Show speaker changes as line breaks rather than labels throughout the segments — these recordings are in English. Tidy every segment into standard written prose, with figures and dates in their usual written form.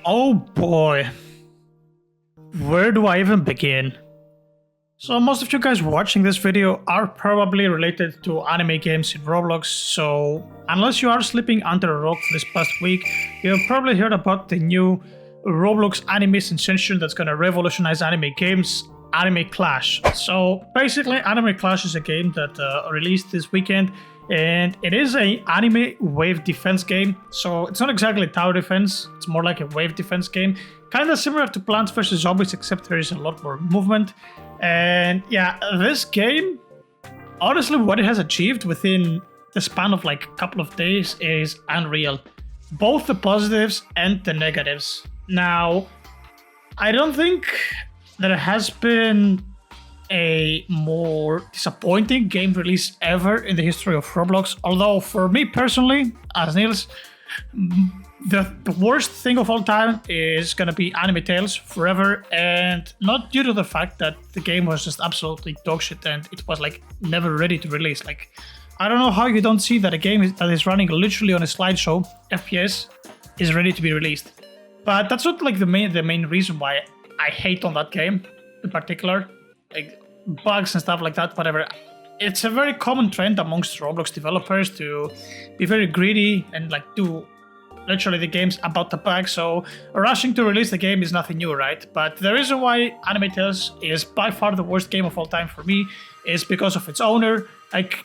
Oh boy, where do I even begin? So most of you guys watching this video are probably related to anime games in Roblox, so unless you are sleeping under a rock for this past week, you've probably heard about the new Roblox anime sensation that's gonna revolutionize anime games, Anime Clash. So basically, Anime Clash is a game that released this weekend, and it is a anime wave defense game. So it's not exactly tower defense, it's more like a wave defense game, kind of similar to Plants vs Zombies, except there is a lot more movement. And yeah, this game, honestly, what it has achieved within the span of like a couple of days is unreal, both the positives and the negatives. Now, I don't think there has been a more disappointing game release ever in the history of Roblox. Although for me personally, as Niels, the worst thing of all time is gonna be Anime Tales Forever, and not due to the fact that the game was just absolutely dogshit and it was like never ready to release. Like, I don't know how you don't see that a game that is running literally on a slideshow FPS is ready to be released. But that's not like the main reason why I hate on that game in particular. Like bugs and stuff like that, whatever. It's a very common trend amongst Roblox developers to be very greedy and like do literally the games about the bugs. So rushing to release the game is nothing new, right? But the reason why Anime Tales is by far the worst game of all time for me is because of its owner. Like,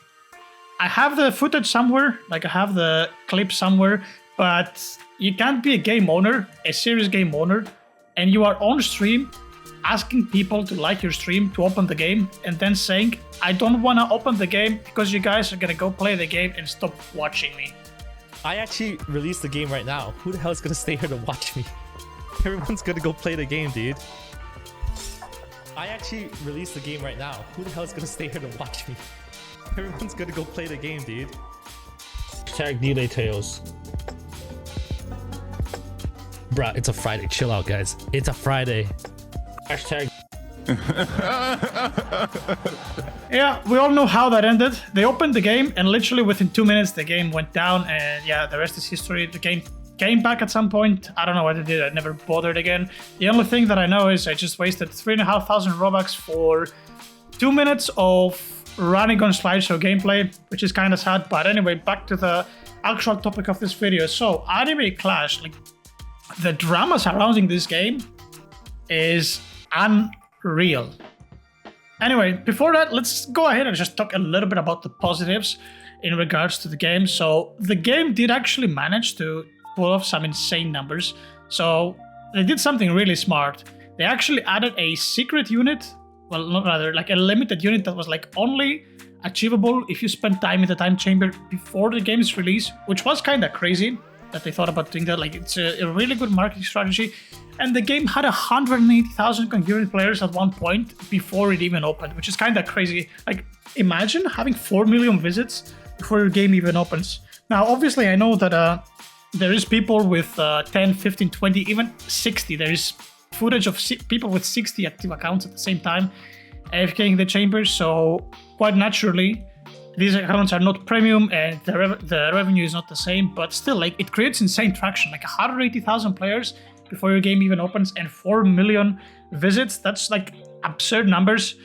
I have the footage somewhere, like I have the clip somewhere, but you can't be a game owner, a serious game owner, and you are on stream asking people to like your stream to open the game and then saying, I don't want to open the game because you guys are gonna go play the game and stop watching me.
I actually released the game right now. Who the hell is gonna stay here to watch me? Everyone's gonna go play the game, dude. I actually released the game right now. Who the hell is gonna stay here to watch me? Everyone's gonna go play the game, dude.
Hashtag delay tails.
Bruh, it's a Friday. Chill out, guys. It's a Friday.
Hashtag.
Yeah, we all know how that ended. They opened the game and literally within 2 minutes the game went down, and yeah, the rest is history. The game came back at some point. I don't know what it did. I never bothered again. The only thing that I know is I just wasted 3,500 Robux for 2 minutes of running on slideshow gameplay, which is kind of sad. But anyway, back to the actual topic of this video. So Anime Clash, like the drama surrounding this game is unreal. Anyway, before that, let's go ahead and just talk a little bit about the positives in regards to the game. So the game did actually manage to pull off some insane numbers. So they did something really smart. They actually added a secret unit, well, not rather, like a limited unit that was like only achievable if you spend time in the time chamber before the game's release, which was kind of crazy that they thought about doing that. Like, it's a really good marketing strategy. And the game had 180,000 concurrent players at one point before it even opened, which is kind of crazy. Like, imagine having 4 million visits before your game even opens. Now, obviously, I know that there is people with 10, 15, 20, even 60. There is footage of people with 60 active accounts at the same time AFKing the chamber. So quite naturally, these accounts are not premium and the revenue is not the same, but still, like, it creates insane traction. Like 180,000 players before your game even opens and 4 million visits. That's like absurd numbers.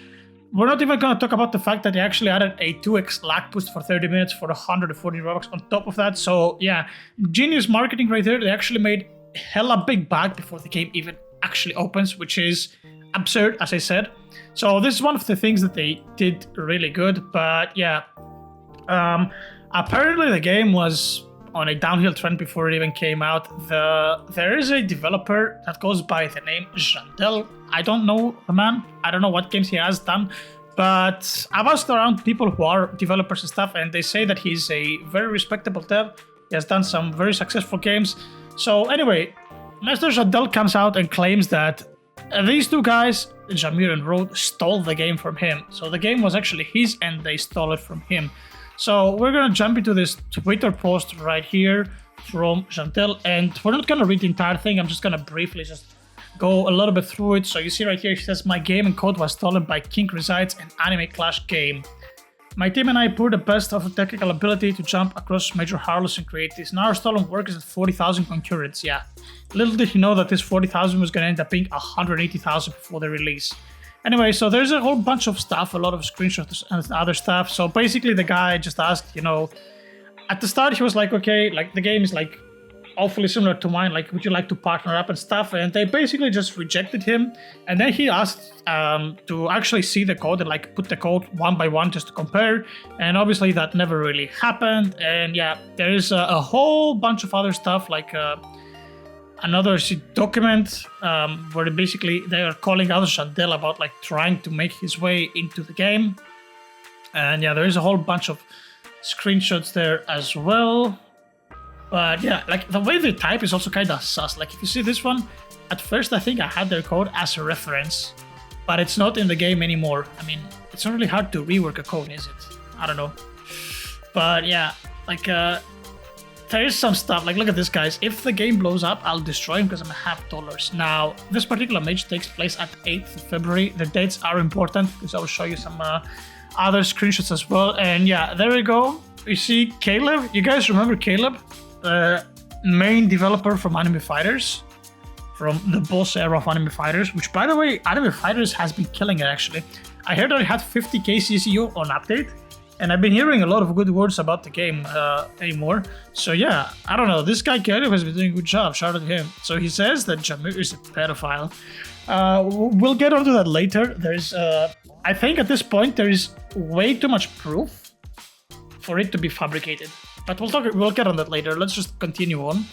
We're not even going to talk about the fact that they actually added a 2x lag boost for 30 minutes for 140 Robux on top of that. So yeah, genius marketing right there. They actually made hella big bag before the game even actually opens, which is absurd, as I said. So this is one of the things that they did really good. But yeah, apparently the game was on a downhill trend before it even came out. There is a developer that goes by the name Jantel. I don't know the man. I don't know what games he has done, but I've asked around people who are developers and stuff, and they say that he's a very respectable dev. He has done some very successful games. So anyway, Mr. Jantel comes out and claims that these two guys, Jamir and Rode, stole the game from him. So the game was actually his and they stole it from him. So we're gonna jump into this Twitter post right here from Jantel, and we're not gonna read the entire thing. I'm just gonna briefly just go a little bit through it. So you see right here, he says, my game and code was stolen by King Resides and Anime Clash game. My team and I poured the best of the technical ability to jump across major hurdles and create this. Now our stolen work is at 40,000 concurrents, yeah. Little did he know that this 40,000 was gonna end up being 180,000 before the release. Anyway, so there's a whole bunch of stuff, a lot of screenshots and other stuff. So basically the guy just asked, you know, at the start he was like, okay, like the game is like awfully similar to mine, like would you like to partner up and stuff, and they basically just rejected him. And then he asked to actually see the code and like put the code one by one just to compare, and obviously that never really happened. And yeah, there is a whole bunch of other stuff, like another document where basically they are calling out Chandel about like trying to make his way into the game. And yeah, there is a whole bunch of screenshots there as well. But yeah, like the way they type is also kind of sus. Like if you see this one, at first I think I had their code as a reference, but it's not in the game anymore. I mean, it's not really hard to rework a code, is it? I don't know. But yeah, like there is some stuff. Like look at this, guys. If the game blows up, I'll destroy him because I'm $50. Now, this particular match takes place at 8th of February. The dates are important because I will show you some other screenshots as well. And yeah, there we go. You see Caleb. You guys remember Caleb? The main developer from Anime Fighters, from the boss era of Anime Fighters, which by the way, Anime Fighters has been killing it actually. I heard that it had 50k CCU on update, and I've been hearing a lot of good words about the game anymore. So yeah, I don't know, this guy Caleb has been doing a good job, shout out to him. So he says that Jameer is a pedophile. We'll get onto that later. There's, I think at this point there is way too much proof for it to be fabricated. But we'll get on that later. Let's just continue on.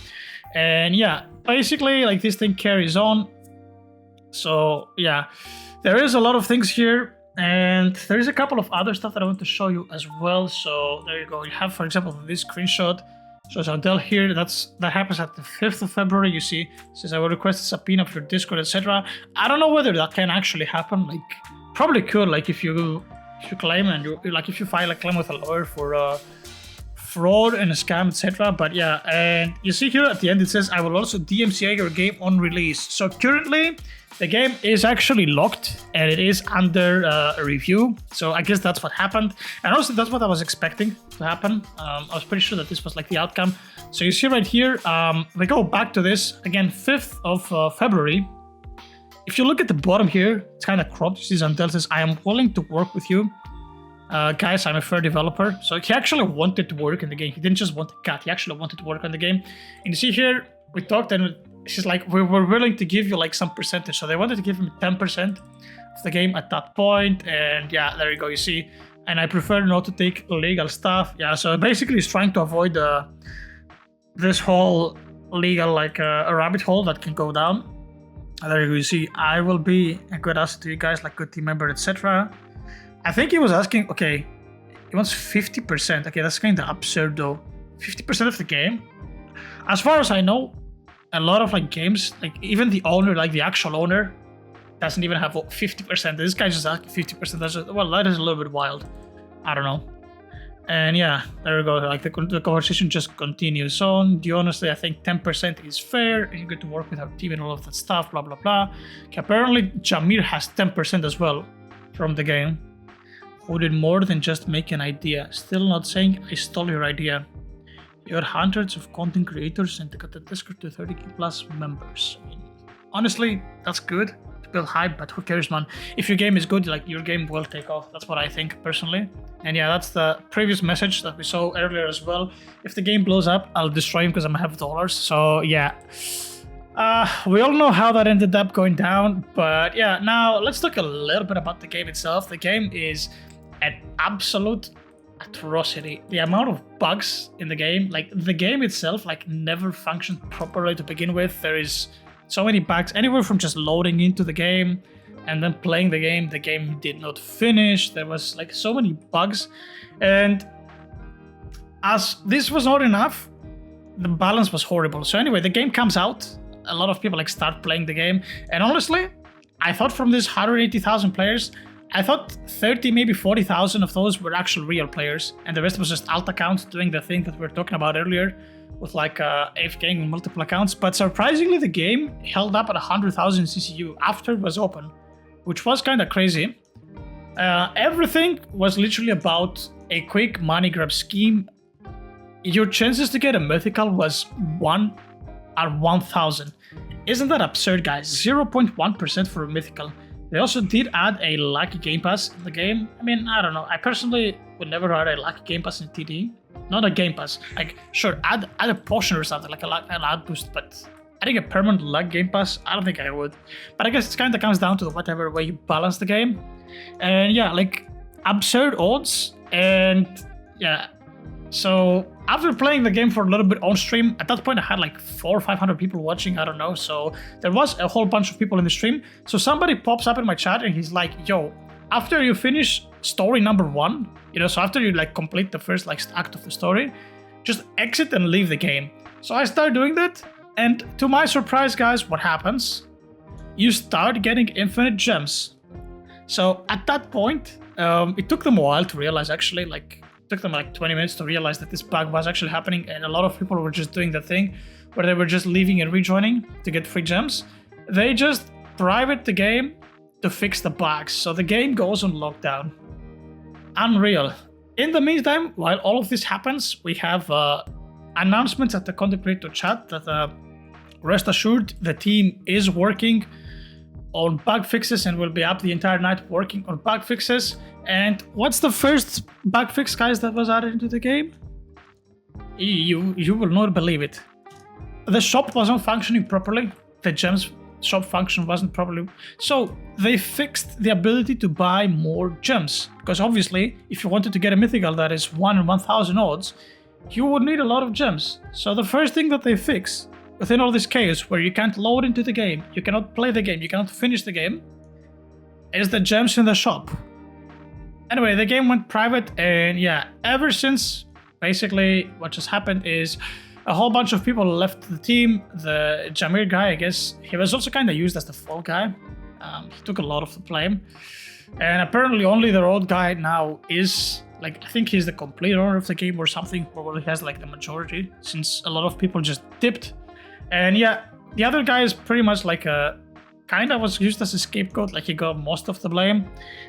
And yeah, basically like this thing carries on. So yeah, there is a lot of things here, and there is a couple of other stuff that I want to show you as well. So there you go. You have, for example, this screenshot. So Chandel here, that happens at the 5th of February. You see, it says I will request a subpoena of your Discord, etc. I don't know whether that can actually happen. Like, probably could. Like if you claim and if you file a claim with a lawyer for fraud and a scam, etc. But yeah, and you see here at the end it says I will also DMCA your game on release. So currently the game is actually locked and it is under review. So I guess that's what happened, and also that's what I was expecting to happen. I was pretty sure that this was like the outcome. So you see right here, we go back to this again, 5th of February. If you look at the bottom here, it's kind of cropped. You see Chandel says I am willing to work with you. Guys, I'm a fair developer. So he actually wanted to work in the game. He didn't just want to cut, he actually wanted to work on the game. And you see here, we talked and she's like, we were willing to give you like some percentage. So they wanted to give him 10% of the game at that point. And yeah, there you go, you see. And I prefer not to take legal stuff. Yeah, so basically he's trying to avoid this whole legal, like a rabbit hole that can go down. And there you go, you see, I will be a good asset to you guys, like good team member, etc. I think he was asking, okay, he wants 50%. Okay, that's kind of absurd though. 50% of the game? As far as I know, a lot of like games, like even the owner, like the actual owner, doesn't even have 50%. This guy just asking 50%. That's just, well, that is a little bit wild. I don't know. And yeah, there we go. Like the conversation just continues on. Honestly, I think 10% is fair. And you get to work with our team and all of that stuff, blah, blah, blah. Okay, apparently Jameer has 10% as well from the game. Who did more than just make an idea. Still not saying I stole your idea. You had hundreds of content creators and got the Discord to 30k plus members. I mean, honestly, that's good to build hype, but who cares, man? If your game is good, like your game will take off. That's what I think personally. And yeah, that's the previous message that we saw earlier as well. If the game blows up, I'll destroy him because I'm $50. So yeah. We all know how that ended up going down, but yeah, now let's talk a little bit about the game itself. The game is an absolute atrocity. The amount of bugs in the game, like the game itself, like never functioned properly to begin with. There is so many bugs, anywhere from just loading into the game and then playing the game did not finish. There was like so many bugs, and as this was not enough, the balance was horrible. So anyway, the game comes out, a lot of people like start playing the game, and honestly, I thought from these 180,000 players, I thought 30, maybe 40,000 of those were actual real players, and the rest was just alt accounts doing the thing that we were talking about earlier with like AFKing with multiple accounts. But surprisingly, the game held up at 100,000 CCU after it was open, which was kind of crazy. Everything was literally about a quick money grab scheme. Your chances to get a mythical was 1 out of 1,000. Isn't that absurd, guys? 0.1% for a mythical. They also did add a lucky game pass in the game. I mean, I don't know. I personally would never add a lucky game pass in TD. Not a game pass. Like, sure, add a potion or something, like an ad boost, but adding a permanent luck game pass, I don't think I would. But I guess it kind of comes down to whatever way you balance the game. And yeah, like, absurd odds. And yeah, so after playing the game for a little bit on stream, at that point I had like 400 or 500 people watching, I don't know. So there was a whole bunch of people in the stream. So somebody pops up in my chat and he's like, yo, after you finish story number 1, you know, so after you like complete the first like act of the story, just exit and leave the game. So I started doing that. And to my surprise, guys, what happens? You start getting infinite gems. So at that point, it took them a while to realize, actually, like, it took them like 20 minutes to realize that this bug was actually happening, and a lot of people were just doing the thing where they were just leaving and rejoining to get free gems. They just private the game to fix the bugs, so the game goes on lockdown. Unreal. In the meantime, while all of this happens, we have announcements at the content creator chat that rest assured the team is working on bug fixes and will be up the entire night working on bug fixes. And what's the first bug fix, guys, that was added into the game? You will not believe it. The shop wasn't functioning properly. The gems shop function wasn't properly. So they fixed the ability to buy more gems. Because obviously, if you wanted to get a mythical that is 1 in 1,000 odds, you would need a lot of gems. So the first thing that they fix within all this chaos where you can't load into the game, you cannot play the game, you cannot finish the game, is the gems in the shop. Anyway, the game went private, and yeah, ever since, basically what just happened is a whole bunch of people left the team. The Jameer guy, I guess, he was also kind of used as the fall guy. He took a lot of the blame. And apparently only the road guy now is, like, I think he's the complete owner of the game or something, or he has like the majority, since a lot of people just dipped. And yeah, the other guy is pretty much like a, kind of was used as a scapegoat, like he got most of the blame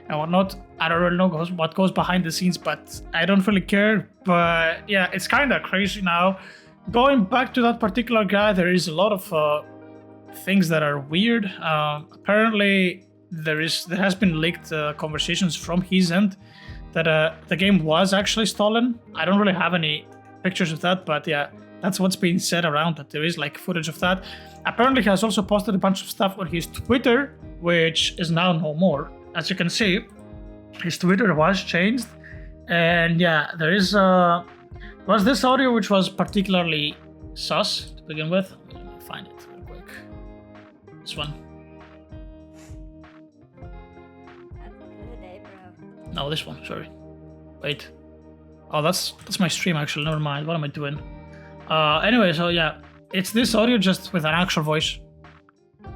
and whatnot. I don't really know what goes behind the scenes, but I don't really care. But yeah, it's kind of crazy now. Going back to that particular guy, there is a lot of things that are weird. Apparently, there has been leaked conversations from his end that the game was actually stolen. I don't really have any pictures of that, but yeah, that's what's being said around, that there is like footage of that. Apparently, he has also posted a bunch of stuff on his Twitter, which is now no more. As you can see, his Twitter was changed. And yeah, there is was this audio which was particularly sus to begin with. Let me find it real quick. This one. No, this one, sorry. Wait. Oh, that's my stream actually, never mind. What am I doing? Anyway, so yeah, it's this audio just with an actual voice.
Good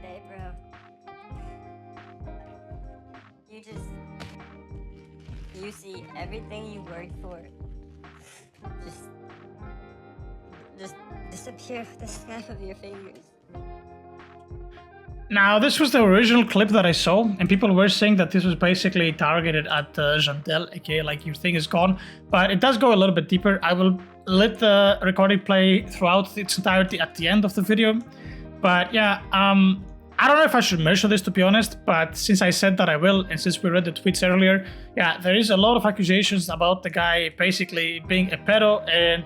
day, bro. You see everything you worked for just disappear with the snap of your fingers.
Now, this was the original clip that I saw, and people were saying that this was basically targeted at Jantel, aka like your thing is gone, but it does go a little bit deeper. I will let the recording play throughout its entirety at the end of the video. But yeah, I don't know if I should mention this, to be honest, but since I said that I will, and since we read the tweets earlier, yeah, there is a lot of accusations about the guy basically being a pedo, and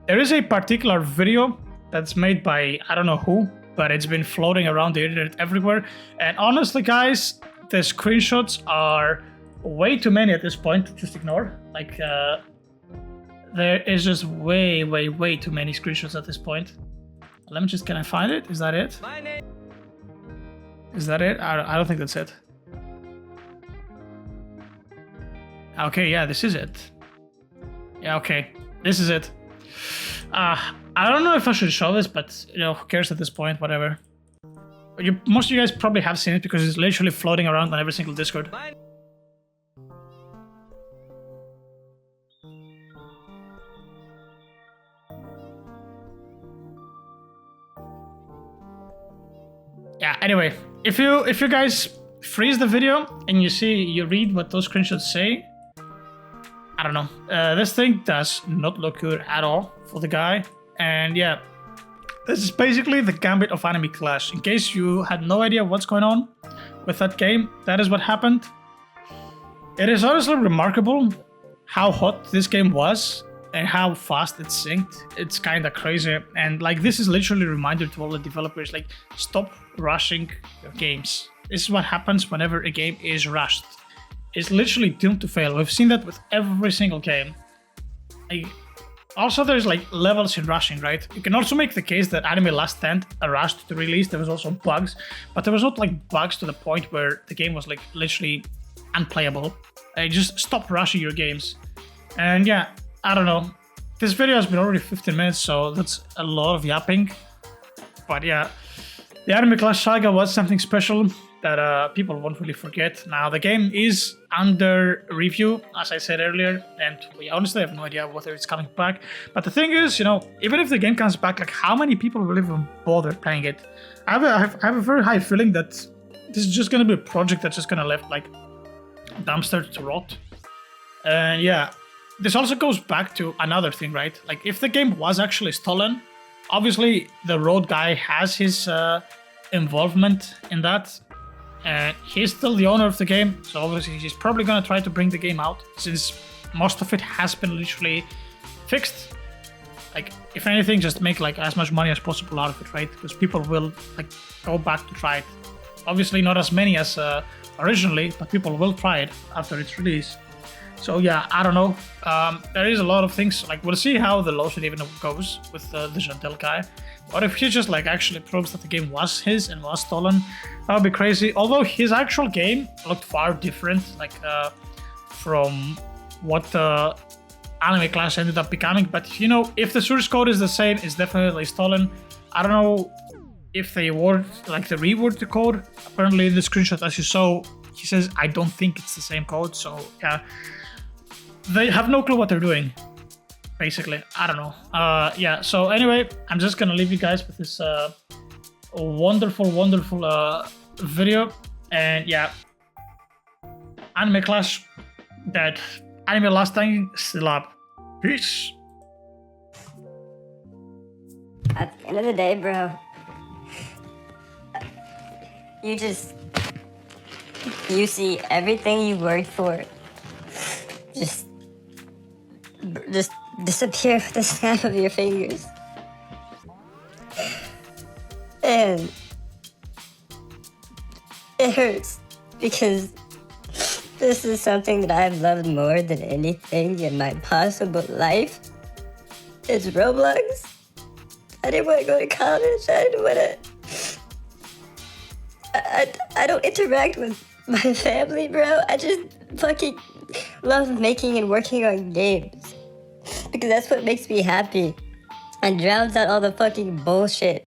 there is a particular video that's made by I don't know who, but it's been floating around the internet everywhere. And honestly, guys, the screenshots are way too many at this point to just ignore. Like, there is just way too many screenshots at this point. Let me just, can I find it? Is that it? Is that it? I don't think that's it. Okay, yeah, this is it. Yeah, okay, this is it. I don't know if I should show this, but you know, who cares at this point, whatever. Most of you guys probably have seen it because it's literally floating around on every single Discord. Yeah, anyway, if you guys freeze the video and you read what those screenshots say, I don't know. This thing does not look good at all for the guy. And yeah, this is basically the gambit of Anime Clash. In case you had no idea what's going on with that game, that is what happened. It is honestly remarkable how hot this game was and how fast it synced. It's kind of crazy. And like, this is literally a reminder to all the developers, like, stop rushing your games. This is what happens whenever a game is rushed. It's literally doomed to fail. We've seen that with every single game. Also, there's like levels in rushing, right? You can also make the case that Anime Last Stand rushed to release. There was also bugs, but there was not like bugs to the point where the game was like literally unplayable. Just stop rushing your games. And yeah, I don't know. This video has been already 15 minutes, so that's a lot of yapping. But yeah, the Anime Clash saga was something special that people won't really forget. Now, the game is under review, as I said earlier, and we honestly have no idea whether it's coming back. But the thing is, you know, even if the game comes back, like, how many people will even bother playing it? I have a very high feeling that this is just going to be a project that's just going to left, like, dumpster to rot. And yeah, this also goes back to another thing, right? Like, if the game was actually stolen, obviously the road guy has his involvement in that. And he's still the owner of the game, so obviously he's probably gonna try to bring the game out, since most of it has been literally fixed. Like, if anything, just make like as much money as possible out of it, right? Because people will like go back to try it. Obviously not as many as originally, but people will try it after its release. So yeah, I don't know. There is a lot of things. Like, we'll see how the lawsuit even goes with the Jantel guy. Or if he just like actually proves that the game was his and was stolen, that would be crazy. Although his actual game looked far different, like from what the Anime Clash ended up becoming. But you know, if the source code is the same, it's definitely stolen. I don't know if they word like they reword the code. Apparently, in the screenshot as you saw, he says I don't think it's the same code. So yeah, they have no clue what they're doing. Basically, I don't know. Yeah, so anyway, I'm just gonna leave you guys with this wonderful video. And yeah, Anime Clash dead. Anime Last Time still up. Peace.
At the end of the day, bro, you see everything you worked for just disappear with the snap of your fingers. And it hurts because this is something that I've loved more than anything in my possible life. It's Roblox. I didn't want to go to college. I didn't want to... I don't interact with my family, bro. I just fucking love making and working on games. Because that's what makes me happy. And drowns out all the fucking bullshit